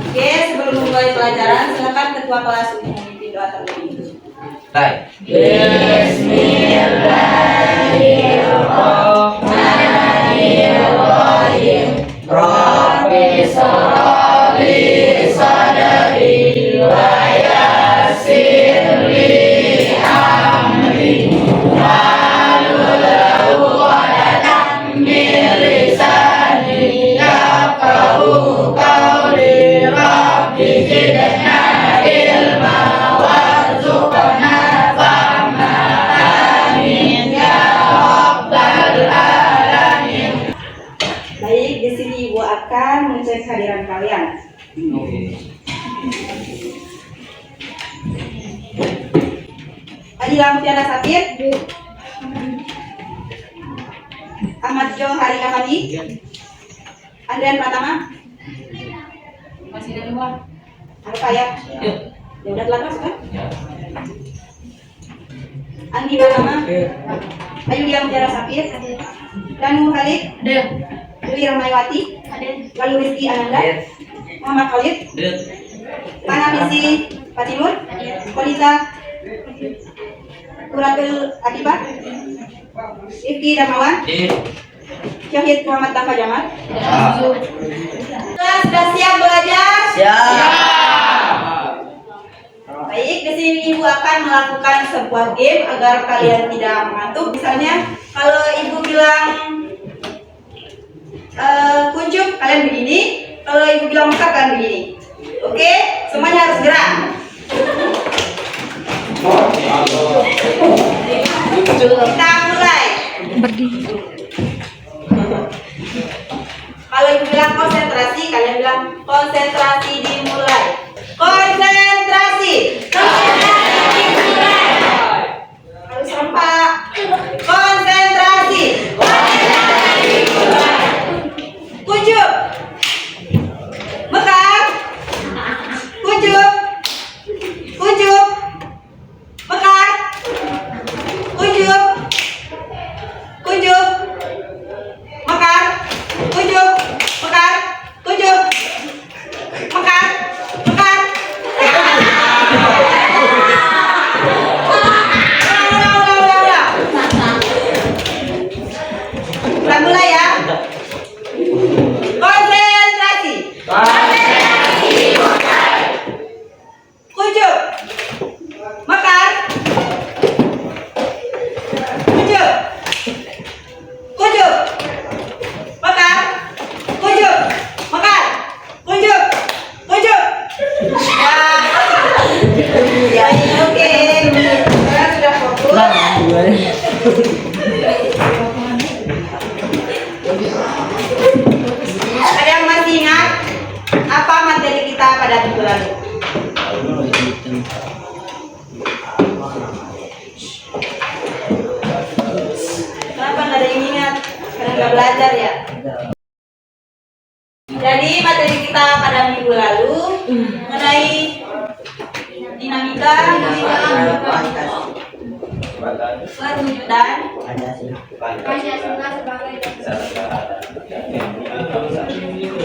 Oke, sebelum memulai pelajaran, silakan ketua kelas memimpin doa terlebih dahulu. Baik. Bismillahirrahmanirrahim. Rabbi shrah li sadri wa yassir li amri wahlul 'uqdatam min lisani yafqahu qawli. Rabbi zidna ilma warzuqna fahma. Amin ya rabbal alamin. Baik, di sini Ibu akan mengecek kehadiran kalian. Adi Lampiana Sapir, Ahmad Jo Harika Fandi, Andrian Pratama, Masih ada luar. apa ya? Ya udah telat masuk kan? Andi Pratama, Ayu Liam Jara Sapir, Danu Khalid, Ada. Dewi Rahmayawati, lalu Rizky Ananda, Muhammad Khalid, Ana Bisi Fatimur, Kolita Kuratul Akibat, Ifki Damawan, Syahid Muhammad Tafa Jamal. Kelas sudah siap belajar? Siap. Baik, di sini Ibu akan melakukan sebuah game agar kalian tidak mengantuk. Misalnya, kalau Ibu bilang kuncup, kalian begini. Kalau Ibu bilang mekar, kalian begini. Oke, semuanya harus gerak. Kita mulai. Kalau Ibu bilang konsentrasi, kalian bilang konsentrasi dimulai. Konsentrasi. Konsentrasi dimulai. Harus serempak. Konsentrasi. Konsentrasi dimulai. Kuncup. Mekar. Kuncup. Kuncup. Mekar. Kuncup. Kuncup. Mekar. Kuncup. Mekar. Kuncup. Mekar. Mekar. Ulang mulai ya. Konsentrasi. Konsentrasi. Kuncup. Mekar. Kuncup. Kuncup. Mekar. Kuncup. Mekar. Kuncup. Kuncup. Ya, oke. Sekarang sudah fokus. Ada yang masih ingat apa materi kita pada minggu lalu? Kenapa nggak ada yang ingat? Karena nggak belajar ya. Jadi materi kita pada minggu lalu mengenai dinamika perwujudan Pancasila sebagai Pancasila sebagai dasar negara dan pandangan hidup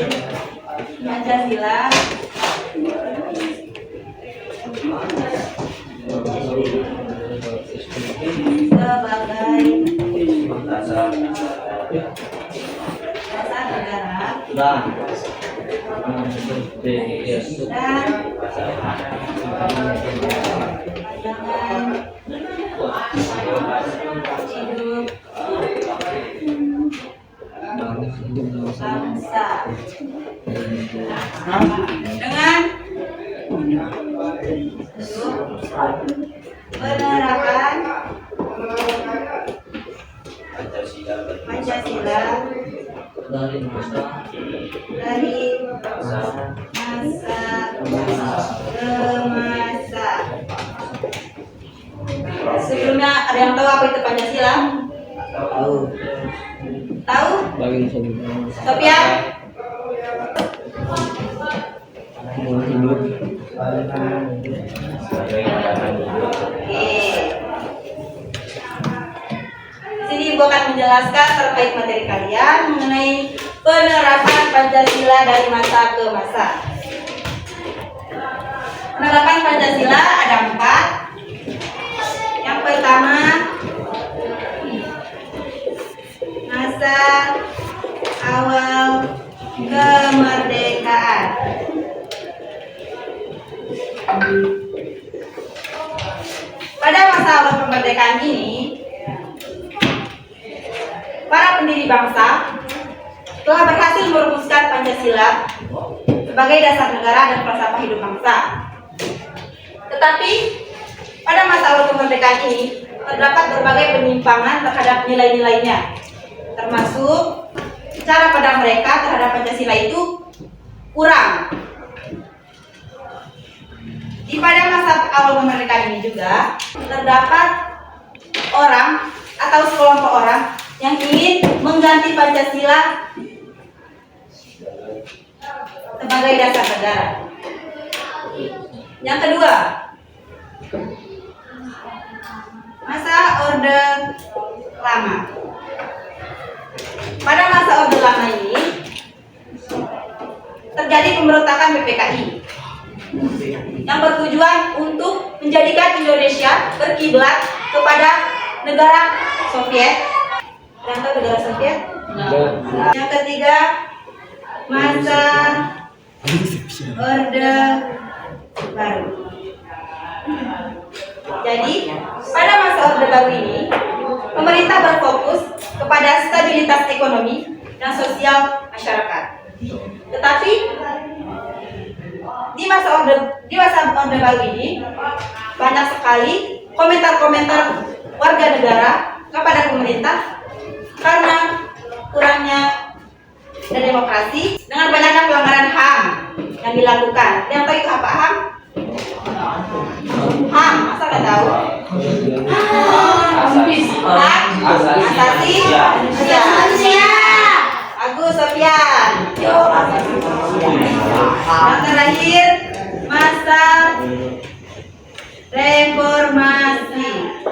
bangsa dengan penerapan Pancasila dari masa ke masa. Sebelumnya ada yang tahu apa itu Pancasila? Tahu? Sophia? Oke. Ibu akan menjelaskan terkait materi kalian mengenai penerapan Pancasila dari masa ke masa. Penerapan Pancasila ada 4. Yang pertama, masa awal kemerdekaan. Pada masa awal kemerdekaan ini, para pendiri bangsa telah berhasil merumuskan Pancasila sebagai dasar negara dan falsafah hidup bangsa. Tetapi pada masa awal kemerdekaan ini terdapat berbagai penyimpangan terhadap nilai-nilainya, termasuk cara pandang mereka terhadap Pancasila itu kurang. Di pada masa awal kemerdekaan ini juga terdapat orang atau sekelompok orang yang ingin mengganti Pancasila sebagai dasar negara. Yang kedua, masa Orde Lama. Pada masa Orde Lama ini terjadi pemberontakan PPKI yang bertujuan untuk menjadikan Indonesia berkiblat kepada negara Soviet. Dan negara Soviet. Yang ketiga, masa Orde Baru. Jadi, pada masa Orde Baru ini, pemerintah berfokus kepada stabilitas ekonomi dan sosial masyarakat. Tetapi di masa Orde Baru ini banyak sekali komentar-komentar warga negara kepada pemerintah karena kurangnya demokrasi dengan banyaknya pelanggaran HAM yang dilakukan. Yang tahu itu apa HAM? HAM, masa nggak tahu? Hak asasi manusia. Agus Sofian. Yang terakhir, masa reformasi.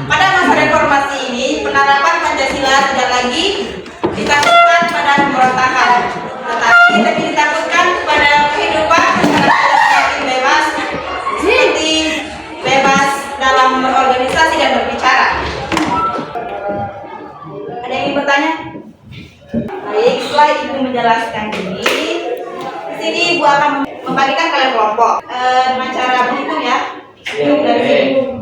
Pada masa reformasi ini, penerapan Pancasila tidak lagi ditakutkan pada pemberontakan, tetapi lebih ditakutkan pada kehidupan masyarakat semakin bebas, seperti bebas dalam berorganisasi dan berbicara. Ada yang ingin bertanya? Baik, setelah Ibu menjelaskan ini, di sini Ibu akan membagikan kalian kelompok dengan cara berhitung ya. Hitung dari sini.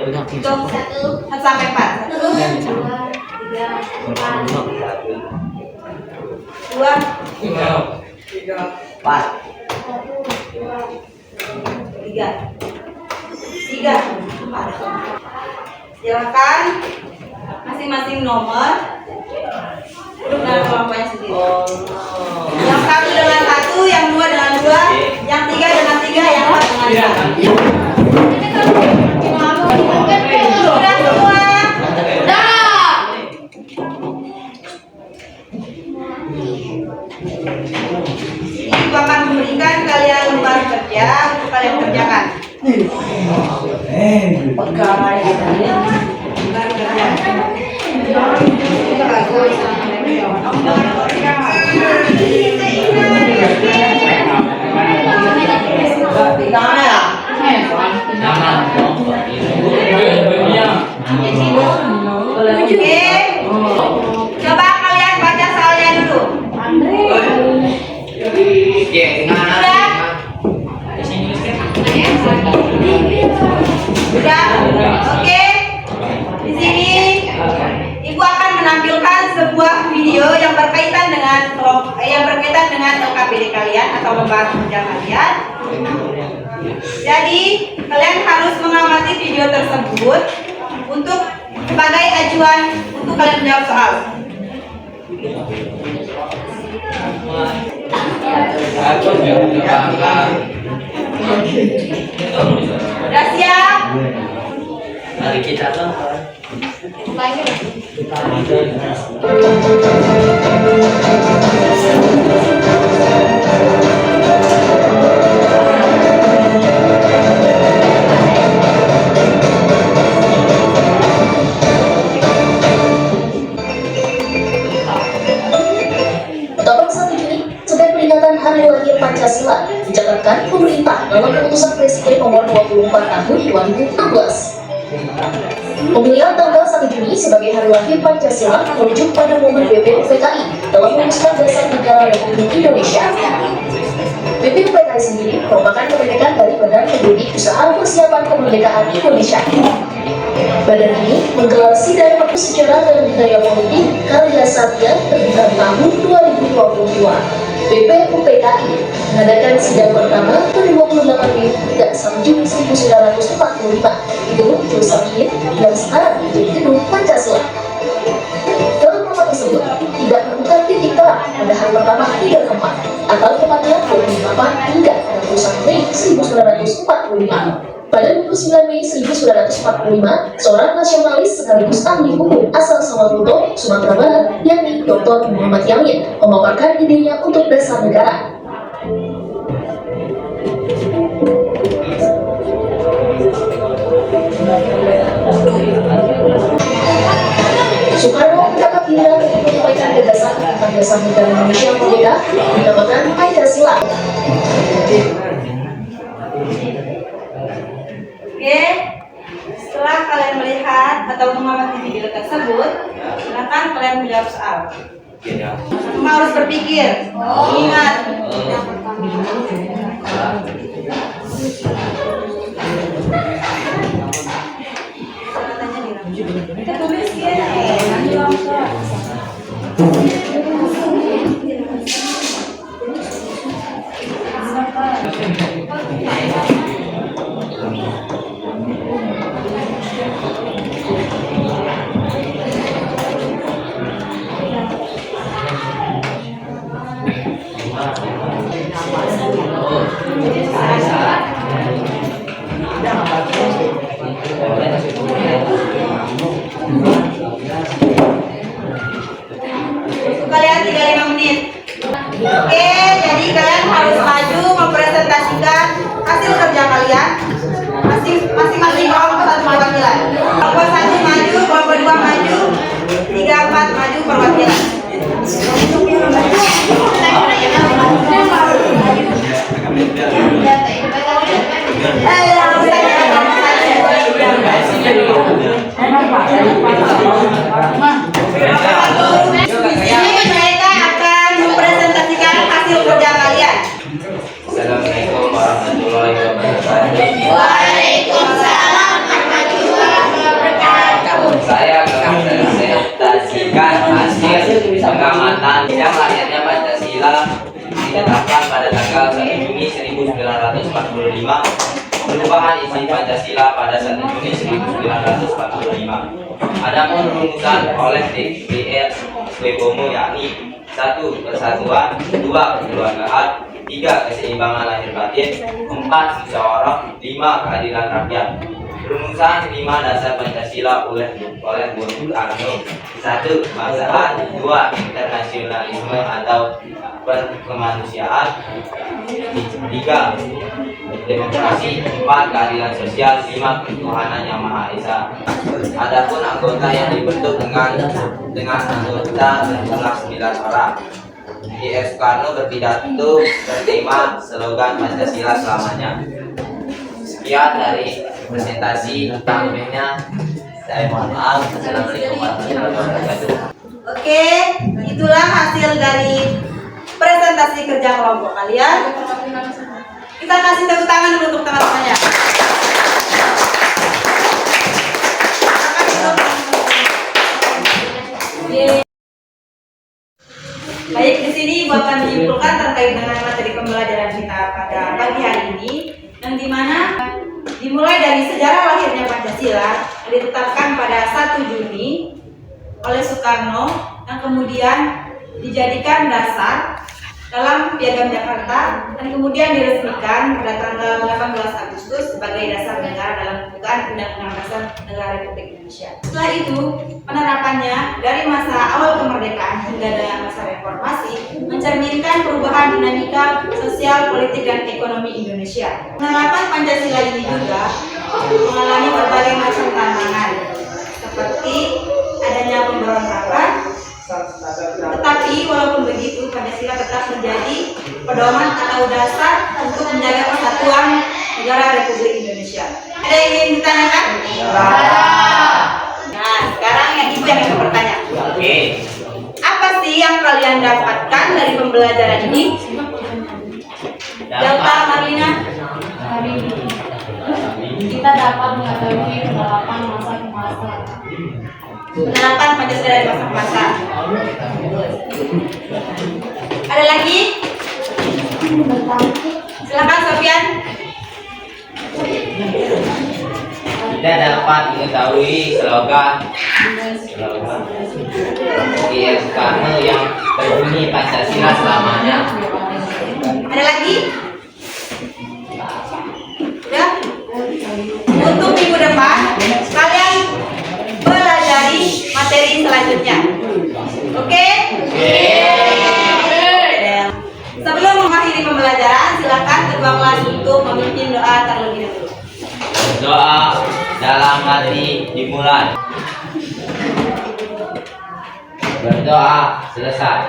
Hitung 1 sampai 4. 1, 2, 3, 4, 2, 4, 3, 4. Silakan masing-masing nomor duduk dalam kelompoknya sendiri. Yang 1 dengan 1, yang 2 dengan 2, yang 3 dengan 3, yang 4 dengan 4. Sudah semua? Ibu akan memberikan kalian lembar kerja untuk kalian kerjakan. Lembar Oke, coba kalian baca soalnya dulu. Sudah? Oke. Di sini Ibu akan menampilkan sebuah video yang berkaitan dengan LKPD kalian atau lembar kerja kalian. Jadi kalian harus mengamati video tersebut untuk sebagai acuan untuk kalian menjawab soal. Sudah siap? Mari kita tonton. dalam Keputusan Presiden Nomor 24 Tahun 2016. Pemilihan tanggal 1 Juni sebagai Hari Lahir Pancasila merujuk pada momen BPUPKI dalam merumuskan Dasar Negara Republik Indonesia. BPUPKI sendiri merupakan kebijakan dari Badan Pendidik Usaha Persiapan Kemerdekaan Indonesia. Badan ini menggelar sidang sejarah dan budaya politik Karya Satya terbitkan tahun 2022. BPUPKI mengadakan sidang pertama pada 28 Mei hingga 1 Juni 1945 di Gedung Josakin yang sekarang menjadi Gedung Pancasila. Dalam rapat tersebut tidak menemukan titik terang pada hari pertama hingga keempat, atau tepatnya 28 hingga 31 Mei 1945. Pada 29 Mei 1945, seorang nasionalis sekaligus ahli hukum asal Samarinda, Sumatera Barat, yakni Dr. Muhammad Yamin, memaparkan idenya untuk dasar negara. Soekarno mencatat giliran untuk menyampaikan gagasan tentang dasar negara Indonesia merdeka dinamakan Pancasila. Oke, setelah kalian melihat atau mengamati video tersebut, silakan kalian menjawab soal. Cuma harus berpikir, ingat. Kita tulis ya. Kalian 35 menit. Oke, jadi kalian harus maju mempresentasikan hasil kerja kalian. Masing-masing kelompok satu perwakilan. Kelompok 1 maju, kelompok 2 maju, 3, 4 maju perwakilan. Mereka akan mempresentasikan hasil kerja kalian. Assalamualaikum warahmatullahi wabarakatuh. Waalaikumsalam warahmatullahi wabarakatuh. Saya akan mempresentasikan hasil pengamatan yang lahirnya Pancasila ditetapkan pada tanggal 1 Juni 1945. Perubahan isi Pancasila pada 1 Juni 1945. Adapun rumusan oleh DPR Webomo yakni 1. Persatuan, 2. Kekeluargaan, 3. Keseimbangan lahir batin, 4. Musyawarah, 5. Keadilan rakyat. Rumusan 5 dasar Pancasila oleh Bung Karno. 1. Kebangsaan, 2. Internasionalisme atau kemanusiaan, 3. Demokrasi, 4. Keadilan sosial, 5. Ketuhanan yang Maha Esa. Adapun anggota yang dibentuk dengan anggota berjumlah 9 orang. DR Soekarno berpidato bertema slogan Pancasila selamanya. Sekian dari presentasi tampilnya. Saya mohon maaf. Assalamualaikum warahmatullahi wabarakatuh. Oke, itulah hasil dari presentasi kerja kelompok kalian. Kita kasih tepuk tangan dulu untuk teman-temannya. Baik, di sini Ibu akan menyimpulkan terkait dengan materi pembelajaran kita pada pagi hari ini, yang dimana dimulai dari sejarah lahirnya Pancasila yang ditetapkan pada 1 Juni oleh Soekarno, yang kemudian dijadikan dasar dalam Piagam Jakarta dan kemudian diresmikan pada tanggal 18 Agustus sebagai dasar negara dalam pembukaan Undang-Undang Dasar Negara Republik Indonesia. Setelah itu, penerapannya dari masa awal kemerdekaan hingga dengan masa reformasi mencerminkan perubahan dinamika sosial, politik, dan ekonomi Indonesia. Penerapan Pancasila ini juga mengalami berbagai macam tantangan, seperti adanya pemberontakan. Tetapi walaupun begitu, Pancasila tetap menjadi pedoman atau dasar untuk menjaga persatuan ibu yang akan bertanya. Oke. Apa sih yang kalian dapatkan dari pembelajaran ini? Delta Marlina. Hari kita dapat mengetahui penerapan masa ke masa. Penerapan Pancasila dari masa ke masa. Ada lagi? Silakan Sofian. Kita dapat mengetahui slogan Soekarno yang berbunyi Pancasila selamanya. Ada lagi? Ya. Untuk minggu depan kalian pelajari materi selanjutnya. Oke? Sebelum mengakhiri pembelajaran, silakan kedua kelas untuk memimpin doa terlebih dahulu. Doa dalam hati dimulai. Berdoa selesai.